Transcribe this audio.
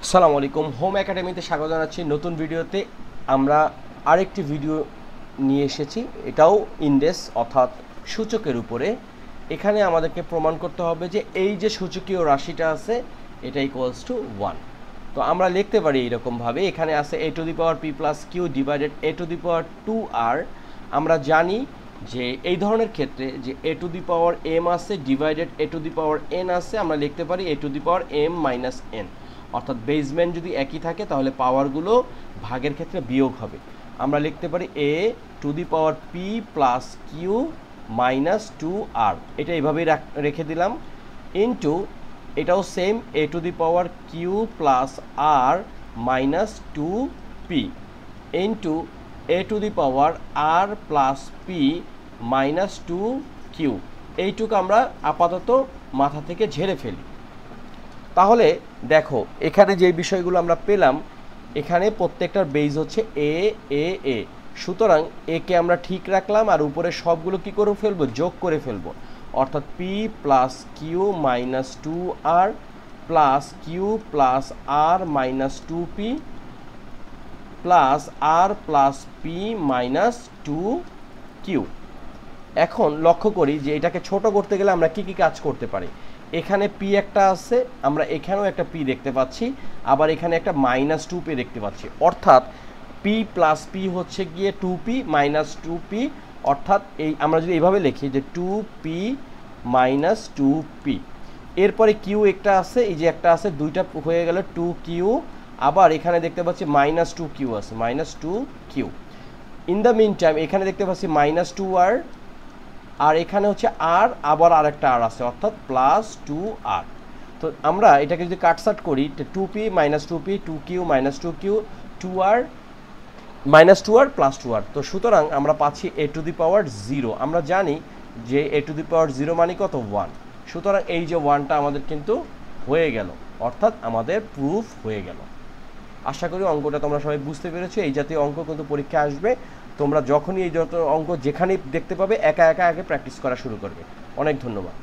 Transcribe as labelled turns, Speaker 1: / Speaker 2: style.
Speaker 1: আসসালামু আলাইকুম, হোম একাডেমিতে স্বাগত জানাচ্ছি। নতুন ভিডিওতে আমরা আরেকটি ভিডিও নিয়ে এসেছি, এটাও ইন্ডেক্স অর্থাৎ সূচকের উপরে। এখানে আমাদেরকে প্রমাণ করতে হবে যে এই যে সূচকীয় রাশিটা আছে এটা ইকুয়ালস টু 1। তো আমরা লিখতে পারি এইরকমভাবে, এখানে আছে a to the power p plus q divided a to the power 2r। আমরা জানি যে এই ধরনের ক্ষেত্রে যে a to the power m আছে divided a to the power n আছে, আমরা লিখতে পারি a to the power m minus n। অর্থাৎ বেসমেন্ট যদি একই থাকে তাহলে পাওয়ারগুলো ভাগের ক্ষেত্রে বিয়োগ হবে। আমরা লিখতে পারি a to the power p plus Q minus 2r, এটা এইভাবেই রেখে দিলাম, ইন্টু এটাও same a to the power q plus r minus 2p into a to the power r plus p minus 2q। এইটুকু আমরা আপাতত মাথা থেকে ঝেড়ে ফেলি। তাহলে দেখো এখানে যে বিষয়গুলো আমরা পেলাম, এখানে প্রত্যেকটার বেজ হচ্ছে এ এ এ, সুতরাং একে আমরা ঠিক রাখলাম আর উপরে সবগুলো কি করে ফেলবো, যোগ করে ফেলবো। অর্থাৎ P plus Q minus 2r plus Q plus R minus 2p plus R plus P minus 2q। এখন লক্ষ্য করি যে এটাকে ছোট করতে গেলে আমরা কি কি কাজ করতে পারি। এখানে পি একটা আছে, আমরা এখানেও একটা পি দেখতে পাচ্ছি, আবার এখানে একটা মাইনাস 2p দেখতে পাচ্ছি। অর্থাৎ পি প্লাস পি হচ্ছে গিয়ে 2p মাইনাস 2p, অর্থাৎ এই আমরা যদি এইভাবে লিখি যে 2p মাইনাস 2p। এরপরে কিউ একটা আছে, এই যে একটা আছে, দুইটা হয়ে গেল 2q, আবার এখানে দেখতে পাচ্ছি মাইনাস 2q আছে, minus 2q। In the meantime এখানে দেখতে পাচ্ছি মাইনাস 2r, আর এখানে হচ্ছে আর, আবার আরেকটা আর আছে, অর্থাৎ প্লাস 2r। তো আমরা এটাকে যদি কাটসাট করি, 2p minus 2p, 2q minus 2q, 2r minus 2r plus 2r। তো সুতরাং আমরা পাচ্ছি a টু দি পাওয়ার 0। আমরা জানি যে a টু দি পাওয়ার 0 মানে কত, 1। সুতরাং এই যে 1টা আমাদের কিন্তু হয়ে গেল, অর্থাৎ আমাদের প্রুফ হয়ে গেল। আশা করি অঙ্কটা তোমরা সবাই বুঝতে পেরেছো। এই জাতীয় অঙ্ক কিন্তু পরীক্ষা আসবে, তোমরা যখনই এই যত অঙ্ক যেখানেই দেখতে পাবে একা একা আগে প্র্যাকটিস করা শুরু করবে। অনেক ধন্যবাদ।